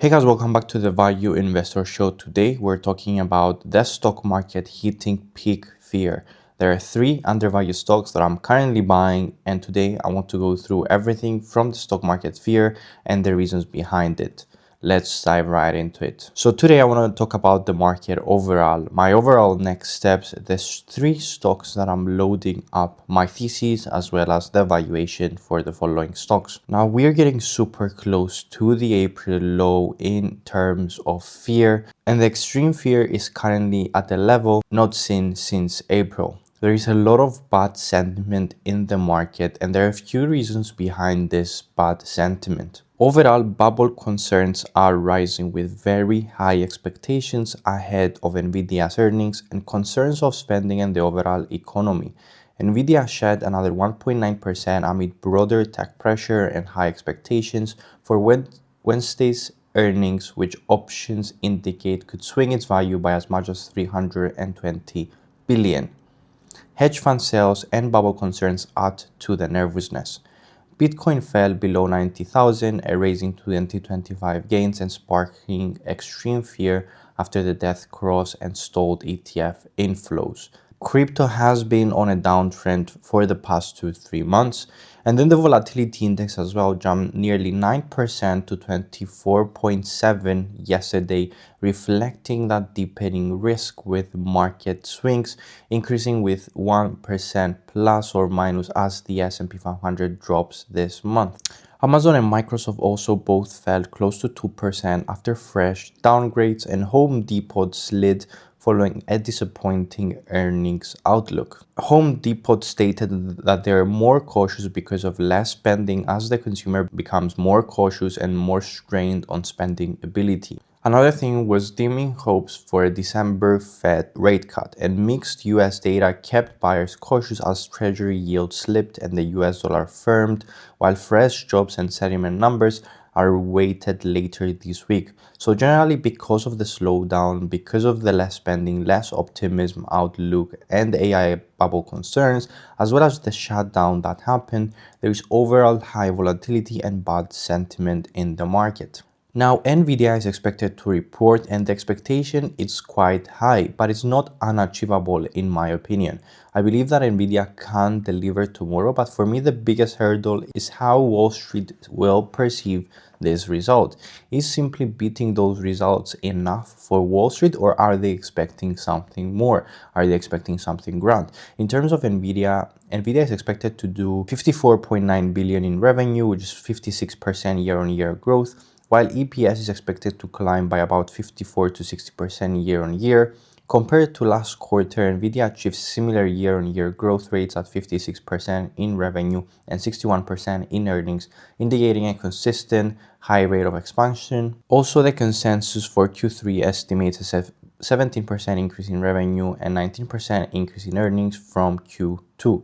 Hey guys, welcome back to the Value Investor Show. Today we're talking about the stock market hitting peak fear. There are three undervalued stocks that I'm currently buying, and today I want to go through everything from the stock market fear and the reasons behind it. Let's dive right into it. So today I want to talk about the market overall, my overall next steps, the three stocks that I'm loading up my thesis, as well as the valuation for the following stocks. Now we're getting super close to the April low in terms of fear, and the extreme fear is currently at a level not seen since April. There is a lot of bad sentiment in the market, and there are a few reasons behind this bad sentiment. Overall, bubble concerns are rising with very high expectations ahead of Nvidia's earnings and concerns of spending in the overall economy. Nvidia shed another 1.9% amid broader tech pressure and high expectations for Wednesday's earnings, which options indicate could swing its value by as much as 320 billion. Hedge fund sales and bubble concerns add to the nervousness. Bitcoin fell below 90,000, erasing 2025 gains and sparking extreme fear after the death cross and stalled ETF inflows. Crypto has been on a downtrend for the past 2-3 months, and then the volatility index as well jumped nearly 9% to 24.7 yesterday, reflecting that deepening risk with market swings increasing with 1% plus or minus as the S&P 500 drops this month. Amazon and Microsoft also both fell close to 2% after fresh downgrades, and Home Depot slid following a disappointing earnings outlook. Home Depot stated that they are more cautious because of less spending as the consumer becomes more cautious and more strained on spending ability. Another thing was dimming hopes for a December Fed rate cut, and mixed US data kept buyers cautious as Treasury yields slipped and the US dollar firmed, while fresh jobs and sentiment numbers are weighted later this week. So generally, because of the slowdown, because of the less spending, less optimism outlook, and the AI bubble concerns, as well as the shutdown that happened, there is overall high volatility and bad sentiment in the market. Now, Nvidia is expected to report, and the expectation is quite high, but it's not unachievable in my opinion. I believe that Nvidia can deliver tomorrow, but for me the biggest hurdle is how Wall Street will perceive this result. Is simply beating those results enough for Wall Street, or are they expecting something more? Are they expecting something grand? In terms of Nvidia is expected to do 54.9 billion in revenue, which is 56% year-on-year growth, while EPS is expected to climb by about 54 to 60% year-on-year. Compared to last quarter, Nvidia achieved similar year-on-year growth rates at 56% in revenue and 61% in earnings, indicating a consistent high rate of expansion. Also, the consensus for Q3 estimates a 17% increase in revenue and 19% increase in earnings from Q2.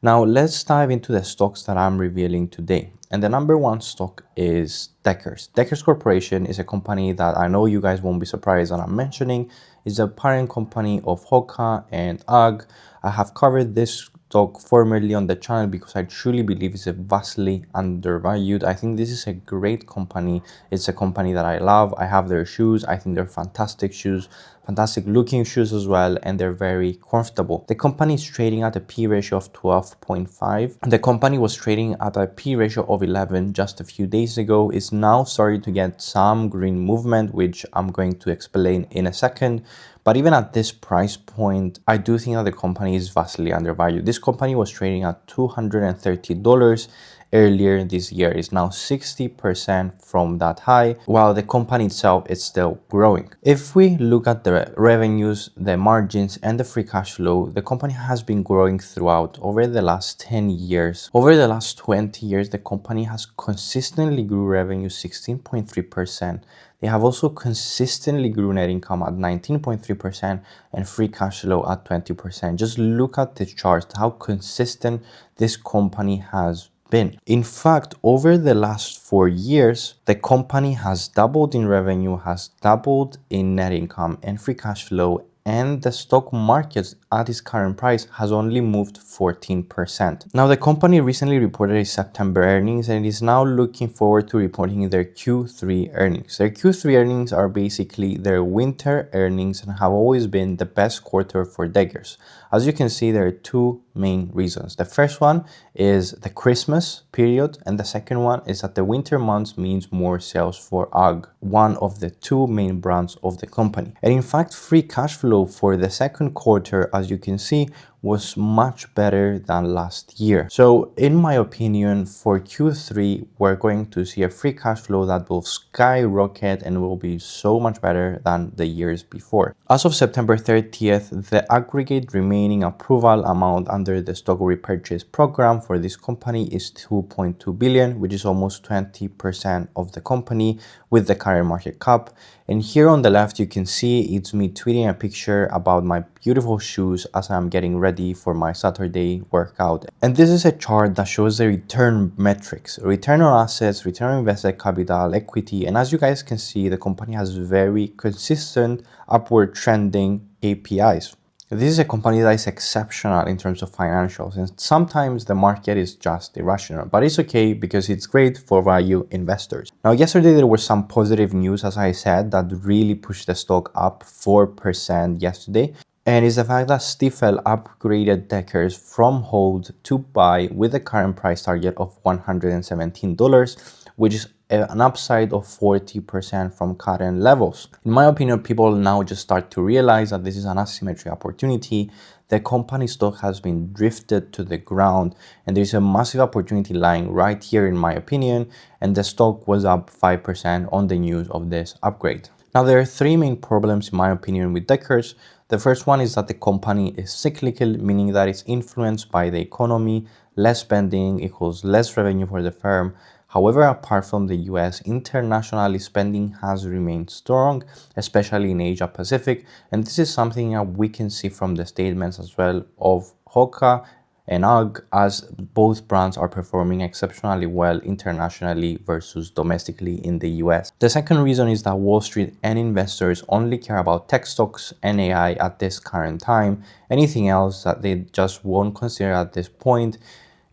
Now, let's dive into the stocks that I'm revealing today. And the number one stock is Deckers. Deckers Corporation is a company that I know you guys won't be surprised that I'm mentioning. It's a parent company of Hoka and UGG. I have covered this stock formerly on the channel because I truly believe it's a vastly undervalued. I think this is a great company. It's a company that I love. I have their shoes. I think they're fantastic shoes, fantastic looking shoes as well, and they're very comfortable. The company is trading at a P ratio of 12.5. The company was trading at a P ratio of 11 just a few days ago. It's now starting to get some green movement, which I'm going to explain in a second. But even at this price point, I do think that the company is vastly undervalued. This company was trading at $230 earlier this year. It's now 60% from that high, while the company itself is still growing. If we look at the revenues, the margins, and the free cash flow, the company has been growing throughout over the last 10 years. Over the last 20 years, the company has consistently grew revenue 16.3%. They have also consistently grew net income at 19.3% and free cash flow at 20%. Just look at the chart, how consistent this company has been. In fact, over the last 4 years, the company has doubled in revenue, has doubled in net income and free cash flow, and the stock market at its current price has only moved 14%. Now, the company recently reported its September earnings and is now looking forward to reporting their Q3 earnings. Their Q3 earnings are basically their winter earnings and have always been the best quarter for Deckers. As you can see, there are two main reasons. The first one is the Christmas period, and the second one is that the winter months means more sales for UGG, one of the two main brands of the company. And in fact, free cash flow for the second quarter, as you can see, was much better than last year. So in my opinion, for Q3, we're going to see a free cash flow that will skyrocket and will be so much better than the years before. As of September 30th, the aggregate remaining approval amount under the stock repurchase program for this company is 2.2 billion, which is almost 20% of the company with the current market cap. And here on the left, you can see it's me tweeting a picture about my beautiful shoes as I'm getting ready for my Saturday workout. And this is a chart that shows the return metrics, return on assets, return on invested capital, equity. And as you guys can see, the company has very consistent upward trending KPIs. This is a company that is exceptional in terms of financials, and sometimes the market is just irrational, but it's okay because it's great for value investors. Now, yesterday there was some positive news, as I said, that really pushed the stock up 4% yesterday. And it's the fact that Stifel upgraded Deckers from hold to buy with a current price target of $117, which is an upside of 40% from current levels. In my opinion, people now just start to realize that this is an asymmetry opportunity. The company stock has been drifted to the ground and there's a massive opportunity lying right here, in my opinion, and the stock was up 5% on the news of this upgrade. Now, there are three main problems, in my opinion, with Deckers. The first one is that the company is cyclical, meaning that it's influenced by the economy. Less spending equals less revenue for the firm. However, apart from the US, internationally spending has remained strong, especially in Asia Pacific. And this is something that we can see from the statements as well of Hoka and UGG, as both brands are performing exceptionally well internationally versus domestically in the US. The second reason is that Wall Street and investors only care about tech stocks and AI at this current time. Anything else that they just won't consider at this point.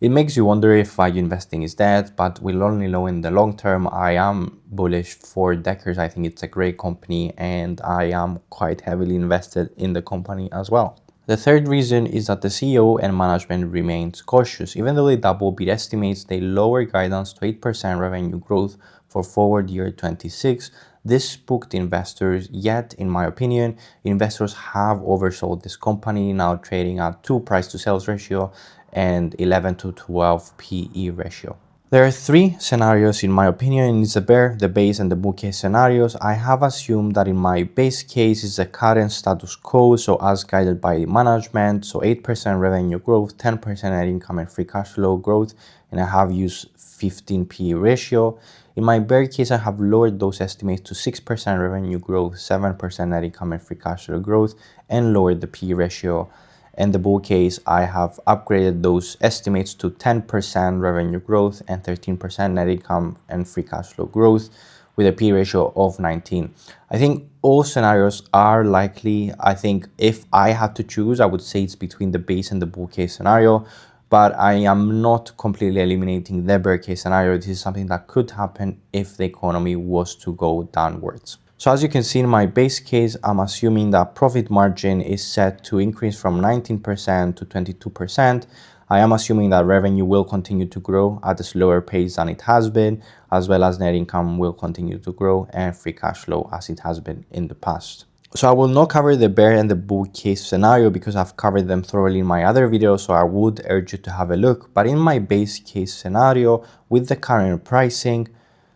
It makes you wonder if value investing is dead, but we'll only know in the long term. I am bullish for Deckers. I think it's a great company and I am quite heavily invested in the company as well. The third reason is that the CEO and management remains cautious. Even though they double beat estimates, they lower guidance to 8% revenue growth for forward year 26. This spooked investors, yet in my opinion, investors have oversold this company, now trading at 2 price to sales ratio and 11 to 12 PE ratio. There are three scenarios in my opinion. It's the bear, the base, and the bull case scenarios. I have assumed that in my base case is the current status quo, so as guided by management, so 8% revenue growth, 10% net income and free cash flow growth, and I have used 15 PE ratio. In my bear case, I have lowered those estimates to 6% revenue growth, 7% net income and free cash flow growth, and lowered the PE ratio. In the bull case, I have upgraded those estimates to 10% revenue growth and 13% net income and free cash flow growth with a P ratio of 19. I think all scenarios are likely. I think if I had to choose, I would say it's between the base and the bull case scenario, but I am not completely eliminating the bear case scenario. This is something that could happen if the economy was to go downwards. So as you can see in my base case, I'm assuming that profit margin is set to increase from 19% to 22%. I am assuming that revenue will continue to grow at a slower pace than it has been, as well as net income will continue to grow and free cash flow as it has been in the past. So I will not cover the bear and the bull case scenario because I've covered them thoroughly in my other videos, so I would urge you to have a look. But in my base case scenario, with the current pricing,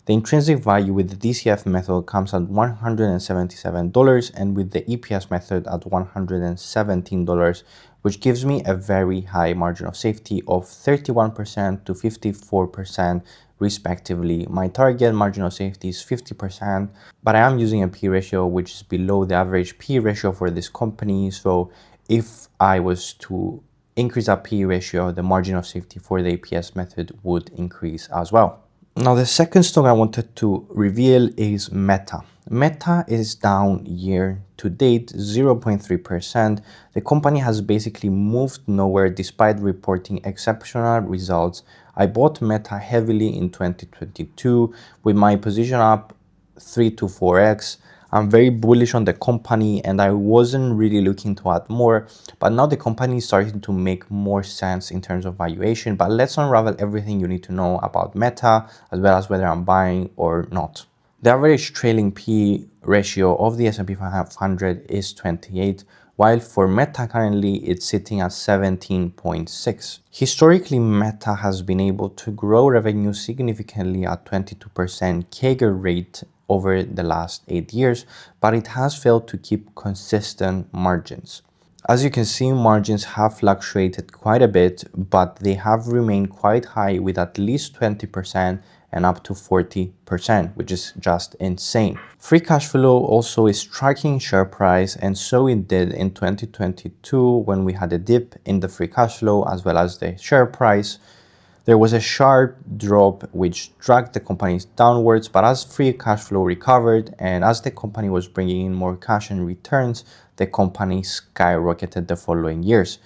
the intrinsic value with the DCF method comes at $177 and with the EPS method at $117, which gives me a very high margin of safety of 31% to 54% respectively. My target margin of safety is 50%, but I am using a P ratio which is below the average P ratio for this company. So if I was to increase that P ratio, the margin of safety for the EPS method would increase as well. Now, the second stock I wanted to reveal is Meta. Meta is down year to date 0.3%. The company has basically moved nowhere despite reporting exceptional results. I bought Meta heavily in 2022 with my position up 3 to 4x. I'm very bullish on the company and I wasn't really looking to add more, but now the company is starting to make more sense in terms of valuation. But let's unravel everything you need to know about Meta as well as whether I'm buying or not. The average trailing P ratio of the S&P 500 is 28, while for Meta currently it's sitting at 17.6. Historically, Meta has been able to grow revenue significantly at 22% CAGR rate over the last 8 years, but it has failed to keep consistent margins. As you can see, margins have fluctuated quite a bit, but they have remained quite high with at least 20% and up to 40%, which is just insane. Free cash flow also is tracking share price, and so it did in 2022 when we had a dip in the free cash flow as well as the share price. There was a sharp drop which dragged the companies downwards, but as free cash flow recovered and as the company was bringing in more cash and returns, the company skyrocketed the following years.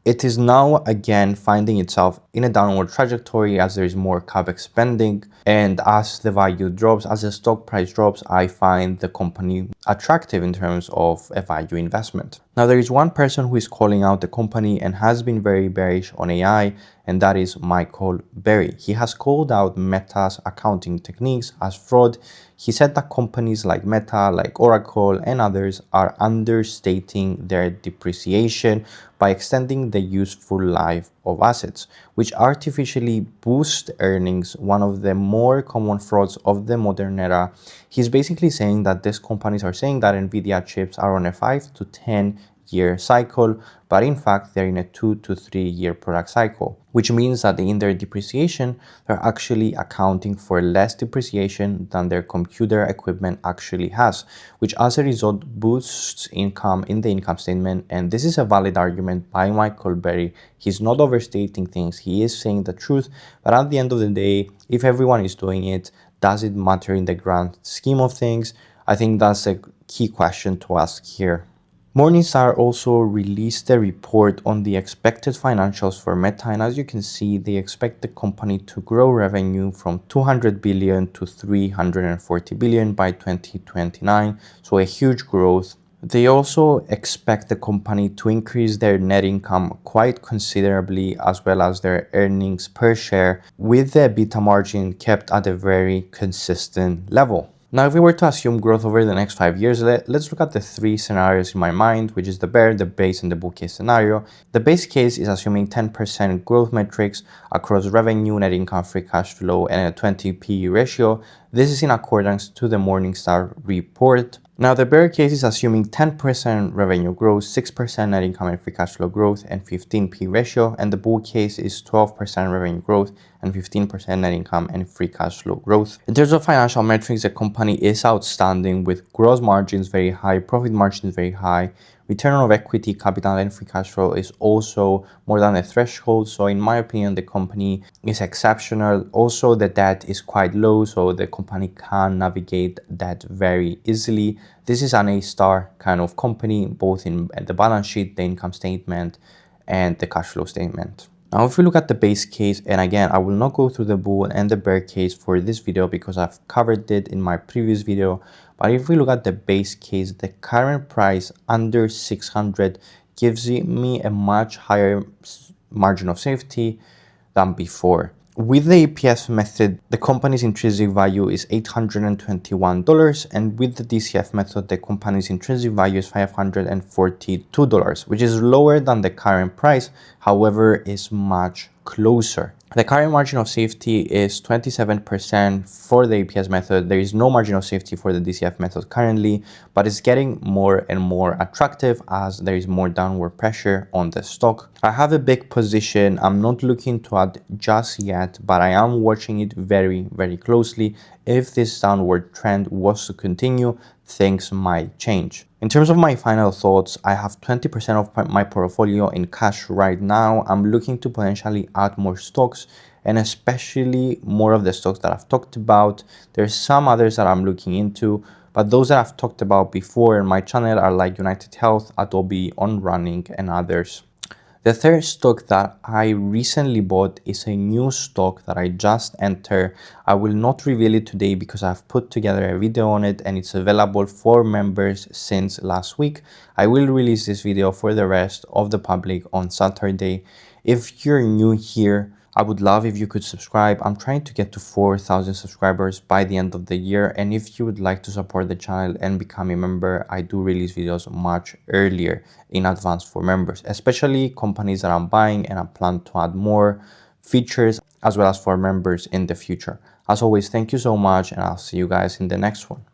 It is now again finding itself in a downward trajectory as there is more capex spending, and as the value drops, as the stock price drops, I find the company attractive in terms of a value investment. Now there is one person who is calling out the company and has been very bearish on AI, and that is Michael Berry. He has called out Meta's accounting techniques as fraud. He said that companies like Meta, like Oracle and others are understating their depreciation by extending the useful life of assets, which artificially boost earnings, one of the more common frauds of the modern era. He's basically saying that these companies are saying that Nvidia chips are on a 5 to 10 year cycle, but in fact they're in a 2 to 3 year product cycle, which means that in their depreciation they're actually accounting for less depreciation than their computer equipment actually has, which as a result boosts income in the income statement. And this is a valid argument by Michael Berry. He's not overstating things, he is saying the truth, but at the end of the day, if everyone is doing it, does it matter in the grand scheme of things? I think that's a key question to ask here. Morningstar also released a report on the expected financials for Meta, and as you can see, they expect the company to grow revenue from 200 billion to 340 billion by 2029, so a huge growth. They also expect the company to increase their net income quite considerably as well as their earnings per share, with the EBITDA margin kept at a very consistent level. Now, if we were to assume growth over the next 5 years, let's look at the 3 scenarios in my mind, which is the bear, the base, and the bull case scenario. The base case is assuming 10% growth metrics across revenue, net income, free cash flow, and a 20 PE ratio. This is in accordance to the Morningstar report. Now, the bear case is assuming 10% revenue growth, 6% net income and free cash flow growth, and 15 P ratio. And the bull case is 12% revenue growth and 15% net income and free cash flow growth. In terms of financial metrics, the company is outstanding with gross margins very high, profit margins very high, return on equity, capital, and free cash flow is also more than a threshold. So in my opinion, the company is exceptional. Also, the debt is quite low, so the company can navigate that very easily. This is an A-star kind of company, both in the balance sheet, the income statement, and the cash flow statement. Now, if we look at the base case, and again, I will not go through the bull and the bear case for this video because I've covered it in my previous video. But if we look at the base case, the current price under 600 gives me a much higher margin of safety than before. With the EPS method, the company's intrinsic value is $821, and with the DCF method, the company's intrinsic value is $542, which is lower than the current price, however, is much closer. The current margin of safety is 27% for the EPS method. There is no margin of safety for the DCF method currently, but it's getting more and more attractive as there is more downward pressure on the stock. I have a big position. I'm not looking to add just yet, but I am watching it very, very closely. If this downward trend was to continue, things might change. In terms of my final thoughts, I have 20% of my portfolio in cash right now. I'm looking to potentially add more stocks, and especially more of the stocks that I've talked about. There's some others that I'm looking into, But those that I've talked about before in my channel are like United Health, Adobe, On Running, and others. The third stock that I recently bought is a new stock that I just entered. I will not reveal it today because I've put together a video on it and it's available for members since last week. I will release this video for the rest of the public on Saturday. If you're new here, I would love if you could subscribe. I'm trying to get to 4,000 subscribers by the end of the year. And if you would like to support the channel and become a member, I do release videos much earlier in advance for members, especially companies that I'm buying, and I plan to add more features as well as for members in the future. As always, thank you so much, and I'll see you guys in the next one.